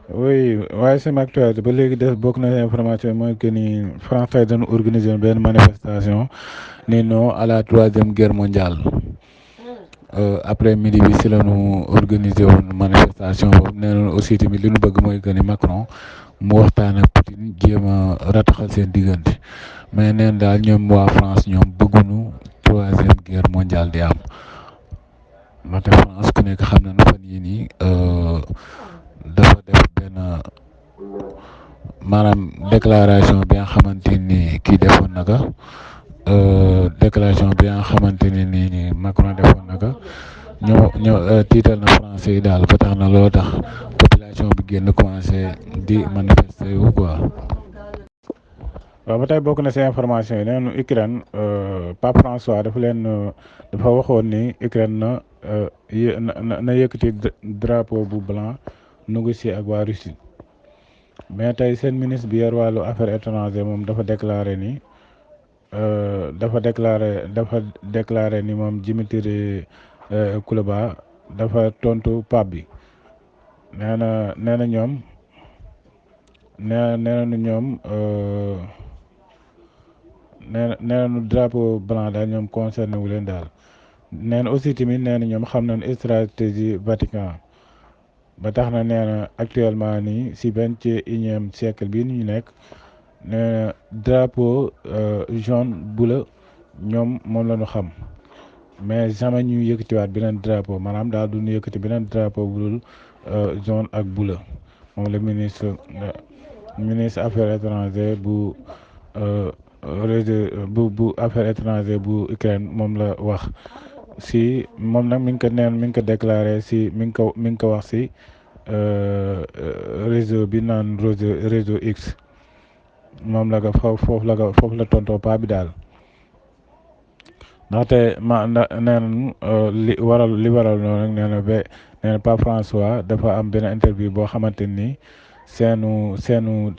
oui waaye sama actualité ba léegi des bokk na information mooy que ni France tey dañu organiser benn manifestation ni non à la troisième guerre mondiale. Après midi bi si la ñu organiser woon manifestation boobu nee nañu aussi tamit li ñu bëgg mooy que ni Macron mu waxtaan ak Poutine jéem a rataxal seen diggante mais neen daal ñoom waa France ñoom bëgguñu troisième guerre mondiale di am ndaxte France ku nekk xam na ne fan yii nii dafa def benn maanaam déclaration bi nga xamante ni kii defoon na ko déclaration bi nga xamante ne ni Macron defoon na ko ñoo tiital na français yi daal ba tax na loo tax population bi génn commencé di manifester wu quoi. waaw ba tey bokk na si information yi nee nañu Ukraine Pape François dafa leen dafa waxoon ni Ukraine na yëkkati drapeau bu blanc négocier ak waa Russie mais tey seen ministre bi yor wàllu affaires étrangères moom dafa déclaré ni moom Dimitri Kuleba dafa tontu Pape bi nee na ñoom nee na ñoom nee nañu drapeau blanc daal ñoom concerné wu leen daal nee na aussi tamit nee na ñoom xam nañu stratégie Vatican ba tax na nee na actuellement nii si 21e siècle bii ñu nekk nee na drapeau jaune bleu ñoom moom la ñu xam mais jamais ñu yëkkatiwaat beneen drapeau maanaam daal du ñu yëkkati beneen drapeau bu dul jaune ak bleu moom la ministre affaires étrangères bu affaires étrangères bu Ukraine moom la wax si moom nag mi ngi ko déclaré si mi ngi ko wax si réseau bi naan réseau X moom la ko foofu la tontoo paa bi daal ndaxte nee nañu li waral noonu nag nee na Pape François dafa am benn interview boo xamante ni seenu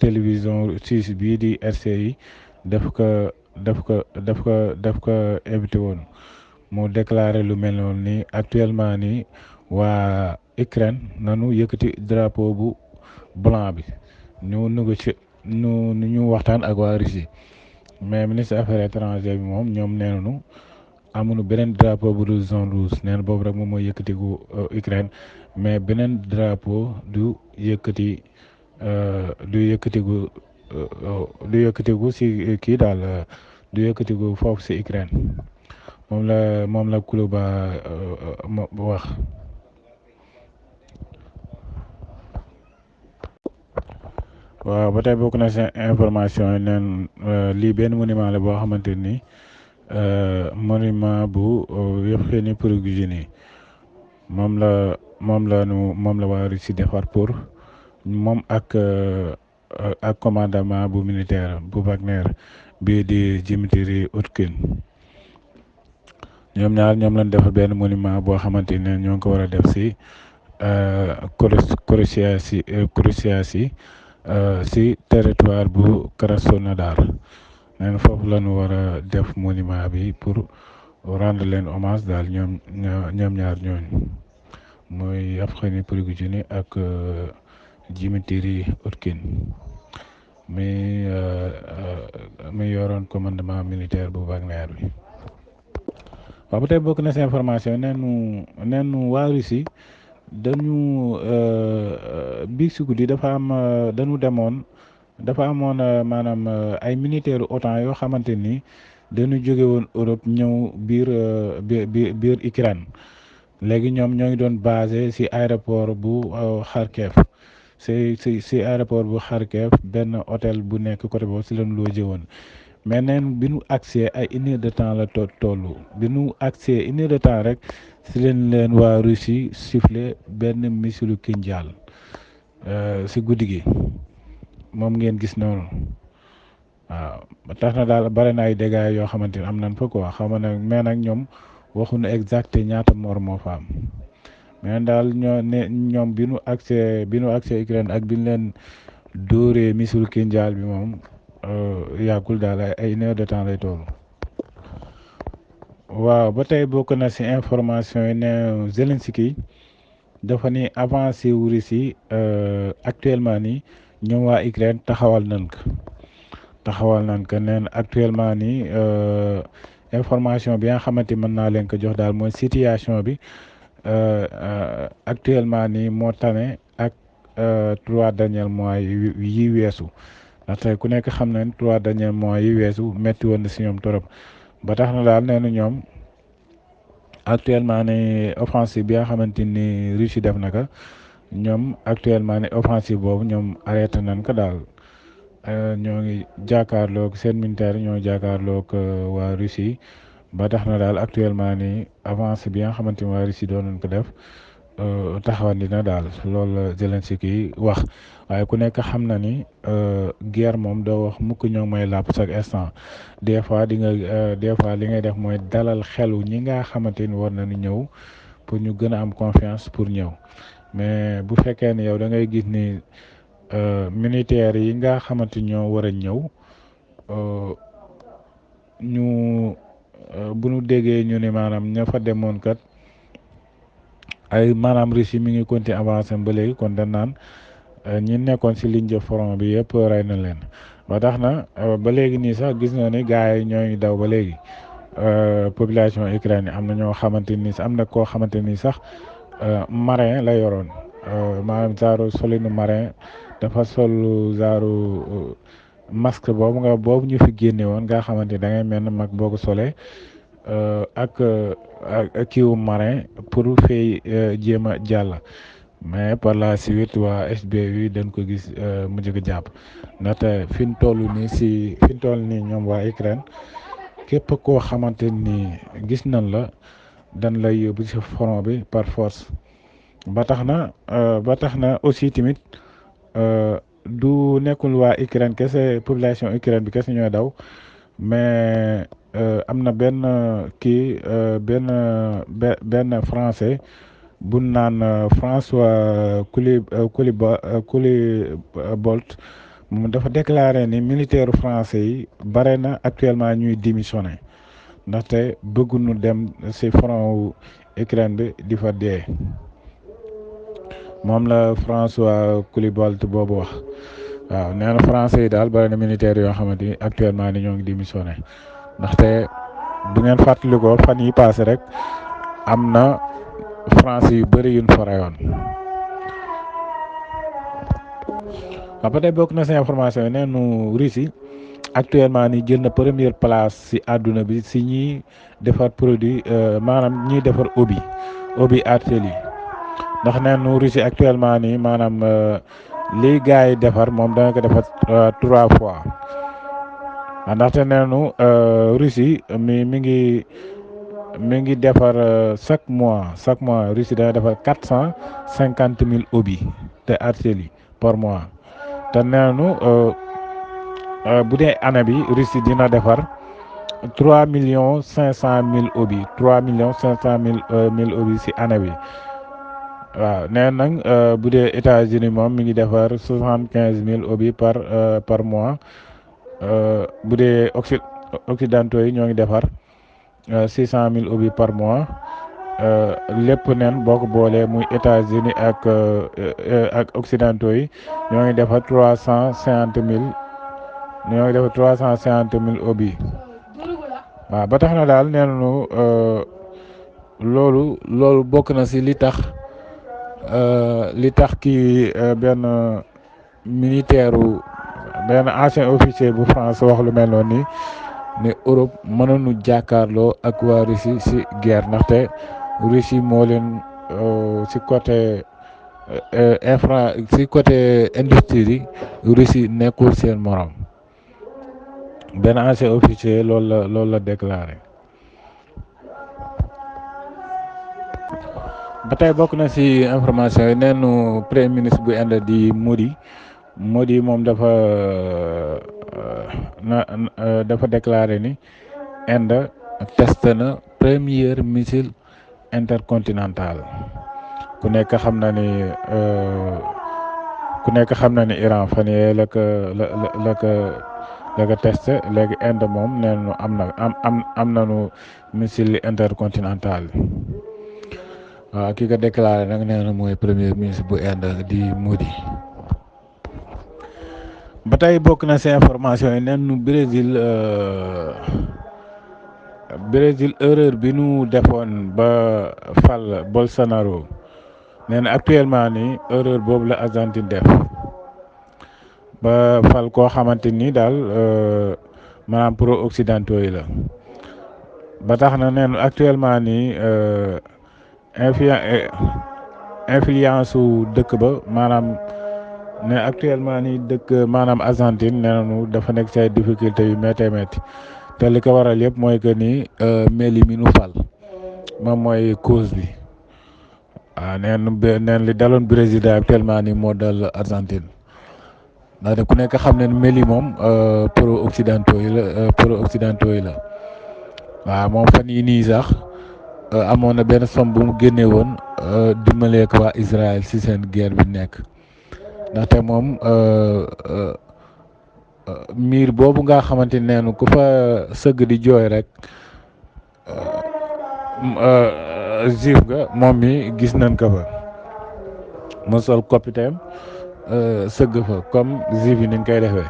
télévision suisse bii di RCI daf ko invité woon mu déclaré lu mel noonu ni actuellement nii waa Ukraine nanu yëkkati drapeau bu blanc bi ñu négocier ñu waxtaan ak waa Russie mais ministre affaires étrangères bi moom ñoom nee nañu amuñu beneen drapeau bu dul zone rouge nee na boobu rek moom mooy yëkkatigu Ukraine mais beneen drapeau du yëkkatigu si kii daal du yëkkatigu foofu si Ukraine moom la Kuleba wax. waaw ba tey bokk na seen information yi neen lii benn monument la boo xamante ni monument bu Yevgeny Prigojine moom la waa Russie defar pour moom ak commandement bu militaire bu Wagner bii di Dmitri Utkin ñoom lañ defar benn monument boo xamante ne ñoo ngi ko war a def si Croatie si territoire bu Krasnodar neen foofu la ñu war a def monument bi pour rendre leen hommage daal ñoom ñaar ñooñu mooy Yevgeny Prigojine ak Dmitri Utkin mi yoroon commandement militaire bu Wagner bi. waaw ba tey bokk na si information neenu waa Russie dañu biig si guddi dafa amoon maanaam ay militaires OTAN yoo xamante ni dañu jóge woon Europe ñëw biir Ukraine léegi ñoom ñoo ngi doon basé si aéroport bu Kharkiv si aéroport bu Kharkiv benn hôtel bu nekk côté boobu si lañu logé woon mais neen bi nu accès ay 1 heure de temps la tollu bi nu accès 1 heure de temps rek si leen waa Russie sifflé benn missile Kinjal si guddi gi moom ngeen gis noonu waaw ba tax na daal bare na ay dégâts yoo xamante ni am nañ fa quoi xam na mais nag ñoom waxuñu exact ñaata mort moo fa am mais daal ñoom bi nu accès Ukraine ak bi ñu leen dóoree missile Kinjal bi moom yàggul daal ay 1 heure de temps lay toll. waaw ba tey bokk na si information yi ne Zelensky dafa ni avancé wu Russie actuellement nii ñoom waa Ukraine taxawal nañ ko neen actuellement nii information bi nga xamante mën naa leen ko jox daal mooy situation bi actuellement nii moo tane ak 3 derniers mois yi weesu ndaxte ku nekk xam nañ 3 derniers mois yi weesu métti woon na si ñoom torop ba tax na daal nee na ñoom actuellement ni offensive bi nga xamante ni Russie def na ko ñoom actuellement ni offensive boobu ñoom arrêté nañ ko daal ñoo ngi jàkkaarloog seen militaire ñoo jàkkaarloog waa Russie ba tax na daal actuellement ni avance bi nga xamante ni waa Russie doon nañ ko def taxawandi na daal loolu la Zelensky wax waaye ku nekk xam na ni guerre moom doo wax mukk ñoo may làpp chaque instant des fois des fois li ngay def mooy dalal xelu ñi nga xamante ni war nañu ñëw pour ñu gën a am confiance pour ñëw mais bu fekkee ni yow da ngay gis ni militaires yi nga xamante ñoo war a ñëw ñu bu ñu déggee ñu ni maanaam ña fa demoon kat ay maanaam Russie mi ngi continuer avancé ba léegi kon dañ naan ñi nekkoon si ligne de front bi yëpp rey na leen ba tax na ba léegi nii sax gis nga ni gars yi ñooy daw ba léegi population Ukraine am na ñoo xamante ni am na koo xamante ni sax marin la yoroon maanaam genre solinu marin dafa sol genre masque boobu ñu fi génne woon nga xamante ni da ngay mel ne mag boo ko solee ak kiiwu marin pour fay jéem a jàll mais par la suite waa SBU dañ ko gis mujj ko jàpp ndaxte fi ñu toll nii fi ñu toll nii ñoom waa Ukraine képp koo xamante ni gis nañ la dañ lay yóbbu ci front bi par force ba tax na aussi tamit du nekkul waa Ukraine kese population Ukraine bi kese ñooy daw mais am na benn kii benn français bu naan François Coulibault moom dafa déclaré ni militaire français yi bare na actuellement ñuy démissionné ndaxte bëgguñu dem ci front wu Ukraine bi di fa dee moom la François Coulibault boobu wax waaw nee na français yi daal bare na militaire yoo xamante ni actuellement ni ñoo ngi démissionné ndaxte bu ngeen fàttalikoo fan yi passé rek am na français yu bëri yuñ fa rayoon waaw ba tey bokk na si information yi nee nu Russie actuellement ni jël na première place si àdduna bi si ñiy defar produit maanaam ñiy defar obi artillerie ndax nee nu Russie actuellement nii maanaam lii gars yi defar moom dana ko defar 3 fois ndaxte nee nu Russie mi ngi defar chaque mois Russie dana defar 450 000 obus de artillerie par mois te nee nu bu dee année bi Russie dina defar 3,5 millions obus 3,5 millions obus si année bi waaw nee nañ bu dee États-Unis moom mi ngi defar 75 000 obus par mois bu dee occidentaux yi ñoo ngi defar 600 000 obus par mois lépp neen boo ko boolee muy États-Unis ak occidentaux yi ñoo ngi defar 350 000 obus waaw ba tax na daal nee nañu loolu bokk na si li tax kii benn benn ancien officier bu France wax lu mel noonu ni Europe mënuñu jàkkaarloo ak waa Russie si guerre ndaxte Russie moo leen si côté côté industrie Russie nekkul seen morom benn ancien officier loolu la déclaré. ba tey bokk na si information yi neenu premier ministre bu Inde di Modi moom dafa déclaré ni Inde testé na premier missile intercontinental ku nekk xam na ni Iran fan yee la ko testé léegi Inde moom nee nañu am nañu missile intercontinental waaw ki ko déclaré nag nee na mooy premier ministre bu Inde di Modi. ba tey bokk na ci information yi neen nu Brésil erreur bi nu defoon ba fal Bolsonaro nee na actuellement ni erreur boobu la Argentine def ba fal koo xamante ni daal maanaam pro occidentaux yi la ba tax na neen actuellement ni influence su dëkk ba maanaam ne actuellement ni dëkk maanaam Argentine nee nañu dafa nekk ci ay difficultés yu méttee métti te li ko waral yëpp mooy que ni Milei mi nu fal moom mooy cause bi waaw neen li daloon Brésil actuellement ni moo dal Argentine ndaxte ku nekk xam ne Milei moom pro occidentaux yi la waaw moom fan yii nii sax amoon na benn somme bu mu génnee woon dimbalee ko waa Israël ci seen guerre bi nekk ndaxte moom miir boobu nga xamante ne neenu ku fa sëgg di jooy rek juif nga moom mi gis nañ ko fa mu sol coppiteem sëgg fa comme juif yi niñ koy defee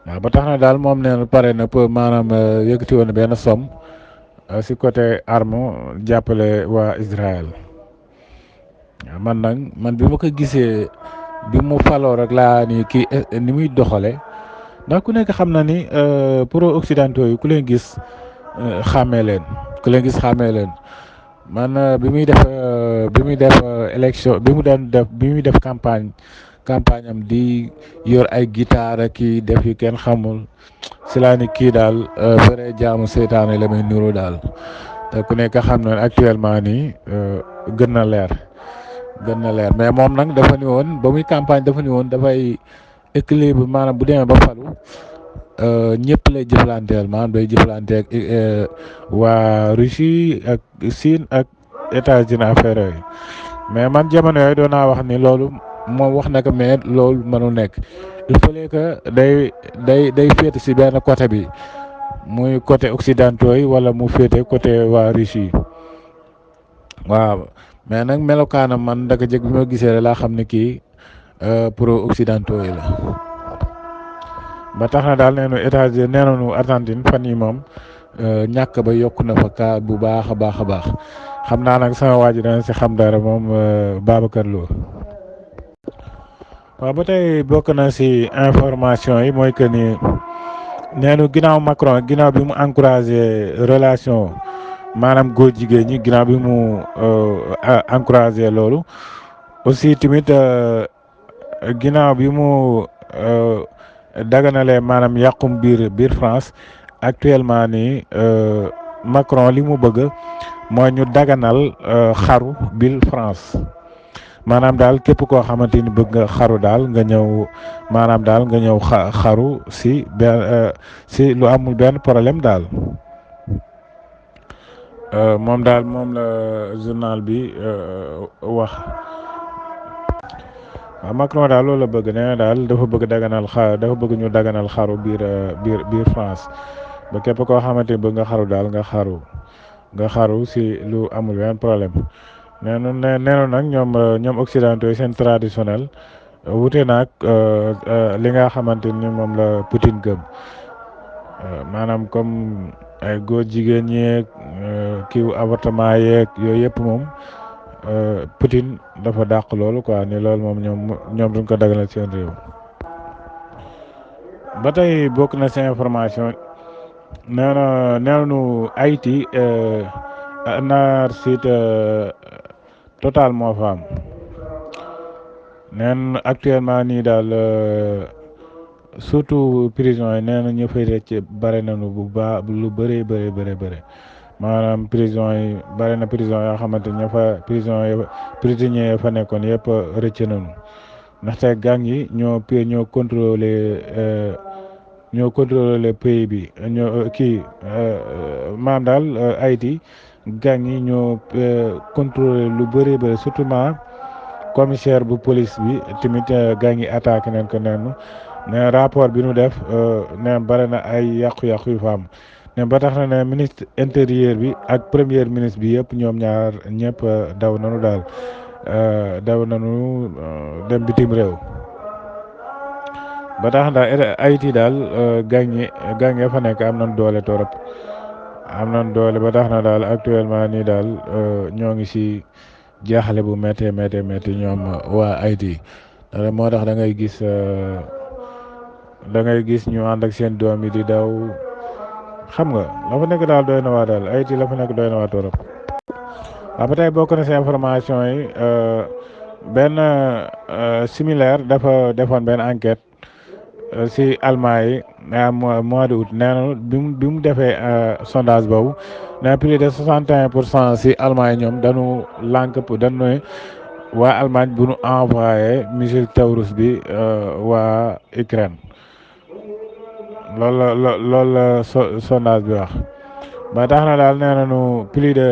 waaw ba tax na daal moom neen pare na pour maanaam yëkkati woon benn somme ci côté arme jàppale waa Israël waaw man bi ma ko gisee bi mu faloo rek laa ni kii ni muy doxale ndax ku nekk xam na ni pro occidentaux yi ku leen gis xàmmee leen man bi muy def élection bi muy def campagne am di yor ay guitare kii def yu kenn xamul si laa ni kii daal vrai jaamu seytaane la may nuru daal te ku nekk xam na actuellement nii gën na leer mais moom nag dafa ni woon ba muy campagne dafa ni woon dafay équilibre maanaam bu demee ba falu ñëpp lay jëflanteel maanaam day jëflanteeg waa Russie ak Chine ak États-Unis affaire yooyu mais man jamono yooyu doon naa wax ni loolu moom wax na ko mais loolu mënu nekk il fallait que day féete ci benn côté bi muy côté occidentaux yi wala mu féete côté waa Russie waaw mais nag melokaanam man ndaka jëg bi ma gisee rek laa xam ne kii pro occidentaux yi la ba tax na daal nee nañu Argentine fan yi moom ñàkk ba yokk na fa kaa bu baax a baax xam naa nag sama waa ji dana ci xam dara moom Babacar Lo. waaw ba tey bokk na ci information yi mooy que ni neenu ginnaaw Macron ginnaaw bi mu encouragé relation maanaam góor jigéen ñi ginnaaw bi mu encouragé loolu aussi tamit ginnaaw bi mu daganalee maanaam yàqum biir France actuellement nii Macron li mu bëgg mooy ñu daganal xaru biir France maanaam daal képp koo xamante ni bëgg nga xaru daal nga ñëw maanaam daal nga ñëw xaru si lu amul benn problème daal moom la journal bi wax. waaw Macron daal loolu la bëgg nee na daal dafa bëgg ñu daganal xaru biir France ba képp koo xamante ni bëgg nga xaru daal nga xaru si lu amul benn problème nee na nag ñoom occidentaux yi seen traditionnel wute naag li nga xamante ni moom la Poutine gëm maanaam comme ay góor jigéen ñeeg kiiw avortement yeeg yooyu yëpp moom Poutine dafa dàq loolu quoi ni loolu moom ñoom duñ ko dagalal seen réew. ba tey bokk na seen information nee nañu Haïti anarchie total moo fa am neen actuellement nii daal surtout prison yi nee na ñu fay rëcc bare nañu bu baax lu bëree bëri maanaam prison yi bare na prison yoo xamante ña fa prisonniers yi fa nekkoon yëpp rëcc nañu ndaxte gang yi ñoo contrôler pays bi maanaam daal Haïti gang yi ñoo contrôler lu bëri surtout commissaire bu police bi tamit gang yi attaqué nañ ko neenu ne rapport bi nu def ne bare na ay yàqu-yàqu yu fa am ne ba tax na ne ministre intérieur bi ak premier ministre bi yëpp ñoom ñaar ñëpp daw nañu daal daw nañu dem bitim réew. ba tax na Haïti daal gàññe fa nekk am nañ doole torop am nañ doole ba tax na daal actuellement nii daal ñoo ngi si jaaxle bu méttee ñoom waa Haïti moo tax da ngay gis ñu ànd ak seen doom yi di daw xam nga la fa nekk daal doy na waa daal Haïti la fa nekk doy na waa torop. waaw ba tey bokk na si information yi benn similaire dafa defoon benn enquête. si Allemagne yi mois de août nee na bi mu defee sondage boobu nee plus de 61% si Allemagne ñoom dañu lànk dañu waa Allemagne bu ñu envoyé missile Taurus bi waa Ukraine loolu la sondage bi wax ba tax na daal nee nañu plus de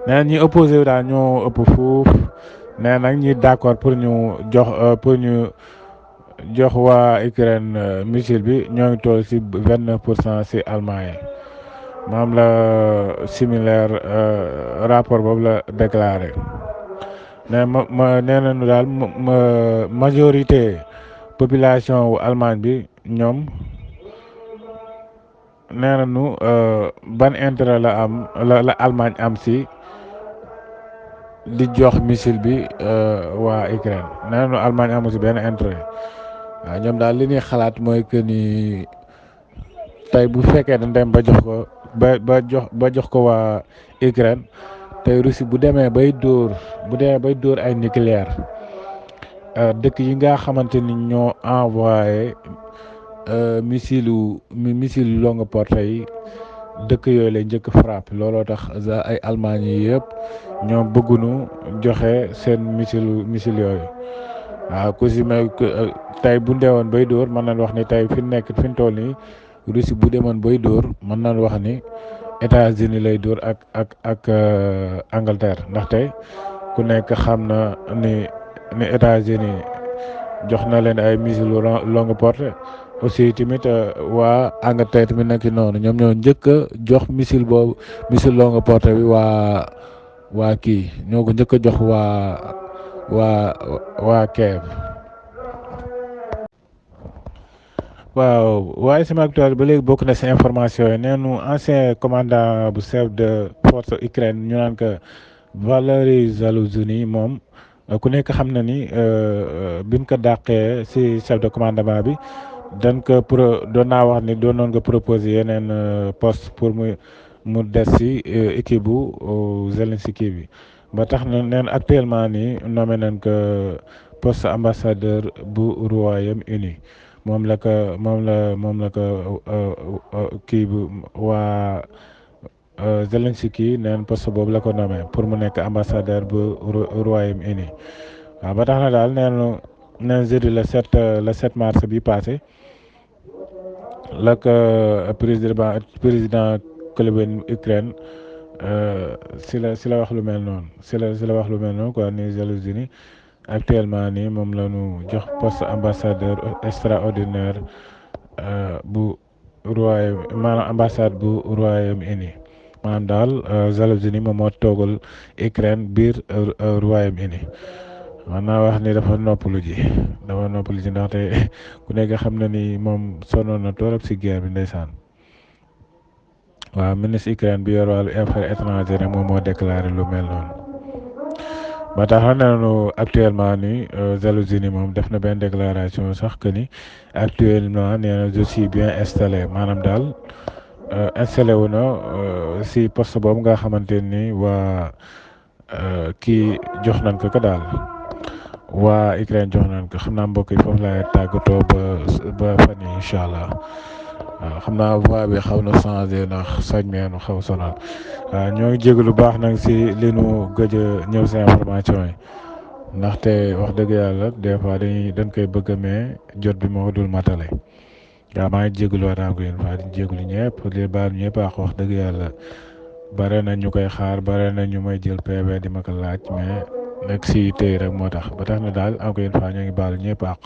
nee na ñi opposé wu daal ñoo ëpp fuuf nee nag ñi d'accord pour ñu jox waa Ukraine missile bi ñoo ngi toll si 29% si Allemagne moom la similaire rapport boobu la déclaré mais nee nañu daal majorité population wu Allemagne bi ñoom nee nañu ban intérêt la Allemagne am si di jox missile bi waa Ukraine nee nañu Allemagne amu si benn intérêt. waaw ñoom daal li ñuy xalaat mooy que ni tey bu fekkee dañ dem ba jox ko ba jox ko waa Ukraine tey Russie bu demee bay dóor ay nucléaire dëkk yi nga xamante ni ñoo envoyé missile longue portée yi dëkk yooyu lay njëkk frappe looloo tax ay Allemagne yi yëpp ñoom bëgguñu joxe seen missile yooyu. waaw ku si may tey bu ndeewoon bay dóor mën nañ wax ni tey fi mu toll nii Russie bu demoon bay dóor mën nañ wax ni États-Unis lay dóor ak Angleterre ndaxte ku nekk xam na ni États-Unis jox na leen ay missiles longue portée aussi tamit waa Angleterre tamit nekk noonu ñoom ñoo njëkk a jox missile longue portée bi waa kii ñoo ko njëkk a jox waa Kiev. waaw waaye sama actualité ba léegi bokk na si information yi neenu ancien commandant bu chef de force Ukraine ñu naan ko Valery Zaluzhny moom ku nekk xam na ni bi mu ko dàqee si chef de commandement bi doon naa wax ni doonoon nga proposé yeneen poste pour mu des si équipe bu Zelensky bi. ba tax na neen actuellement nii nommé nañ ko poste ambassadeur bu Royaume-Uni moom la ko kii bu waa Zelensky neen poste boobu la ko nommé pour mu nekk ambassadeur bu Royaume-Uni waaw ba tax na daal neen jeudi le 7 mars bi passé la ko président club Ukraine si la wax lu mel noonu si la wax lu mel noonu quoi ni Zaluzhny actuellement nii moom la ñu jox poste ambassadeur extraordinaire bu maanaam ambassade bu Royaume-Uni maanaam daal Zaluzhny moom moo toogal Ukraine biir Royaume-Uni man naa wax ni dafa noppalu ji ndaxte ku nekk xam na ni moom sonnoon na torop si guerre bi ndeysaan. waaw ministre Ukraine bi yor wàllu affaires étrangères rek moom moo déclaré lu mel noonu ba tax nañu actuellement ni Zaluzhny moom def na benn déclaration sax que ni actuellement nee na je suis bien installé maanaam daal installé wu na si poste boobu nga xamante ni waa kii jox nañ ko daal waa Ukraine jox nañ ko xam naa mbokk yi foofu laay tàggatoo ba fan yi incha allah. waaw xam naa voix bi xaw na changé ndax sañ meenu xaw sonal waaw ñoo ngi jégalu baax nag si li nu gëj a ñëw si information yi ndaxte wax dëgg yàlla des fois dañ koy bëgg mais jot bi moo dul matale waaw maa ngi jégalu waat encore une fois di jégalu ñëpp di baal ñëpp wax dëgg yàlla bare na ñu koy xaar bare na ñu may jël PV di ma ko laaj mais nekk si tey rek moo tax ba tax na daal encore une fois ñoo ngi baalu ñëpp àq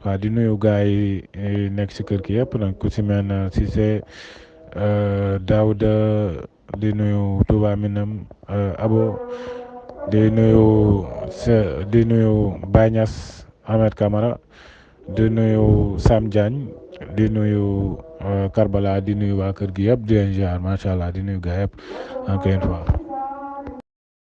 waaw di nuyu gars yi nekk si kër gi yëpp nag ku si mel ne Cissé Daouda di nuyu Touba Minam Abo di nuyu di nuyu Baye Niass Ahmed Camara di nuyu Sam Diagne di nuyu Karbala di nuyu waa kër gi yëpp di leen ziar macha allah di nuyu gars yëpp encore une fois.